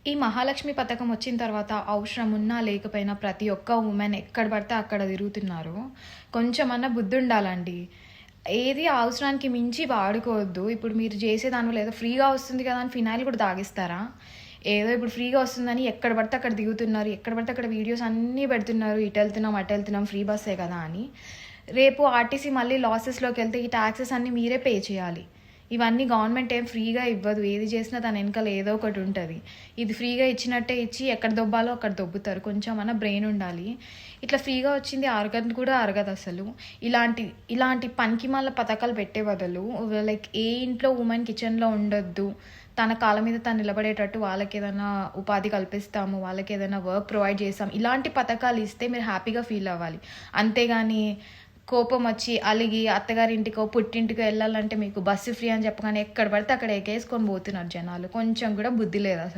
ఈ మహాలక్ష్మి పథకం వచ్చిన తర్వాత అవసరం ఉన్నా లేకపోయినా ప్రతి ఒక్క ఉమెన్ ఎక్కడ పడితే అక్కడ తిరుగుతున్నారు. కొంచెమన్నా బుద్ధుండాలండి. ఏది అవసరానికి మించి వాడుకోవద్దు. ఇప్పుడు మీరు చేసే దానివల్ల ఏదో ఫ్రీగా వస్తుంది కదా అని ఫినాయిల్ కూడా తాగిస్తారా? ఏదో ఇప్పుడు ఫ్రీగా వస్తుందని ఎక్కడ పడితే అక్కడ దిగుతున్నారు. ఎక్కడ పడితే అక్కడ వీడియోస్ అన్నీ పెడుతున్నారు. ఇటెళ్తున్నాం, అటెళ్తున్నాం, ఫ్రీ బస్సే కదా అని. రేపు ఆర్టీసీ మళ్ళీ లాసెస్‌లోకి వెళ్తే ఈ టాక్సెస్ అన్నీ మీరే పే చేయాలి. ఇవన్నీ గవర్నమెంట్ ఏం ఫ్రీగా ఇవ్వదు. ఏది చేసినా దాని వెనకాల ఏదో ఒకటి ఉంటది. ఇది ఫ్రీగా ఇచ్చినట్టే ఇచ్చి ఎక్కడ దొబ్బాలో అక్కడ దొబ్బుతారు. కొంచెమన్నా బ్రెయిన్ ఉండాలి. ఇట్లా ఫ్రీగా వచ్చింది అరగదు కూడా అరగదసలు. ఇలాంటి పనికిమాలిన పథకాలు పెట్టే బదులు లైక్ ఏ ఇంట్లో ఉమెన్ కిచెన్‌లో ఉండొద్దు. తన కాళ్ళ మీద తను నిలబడేటట్టు వాళ్ళకేదైనా ఉపాధి కల్పిస్తాము, వాళ్ళకేదైనా వర్క్ ప్రొవైడ్ చేస్తాం. ఇలాంటి పథకాలు ఇస్తే మీరు హ్యాపీగా ఫీల్ అవ్వాలి. అంతేగాని కోపం వచ్చి అలిగి అత్తగారింటికో, పుట్టింటికో ఎళ్ళాలంటే మీకు బస్సు ఫ్రీ అని చెప్పగానే ఎక్కడ పడితే అక్కడ ఎగేసుకొని పోతున్నారు జనాలు. కొంచెం కూడా బుద్ధి లేదసలు.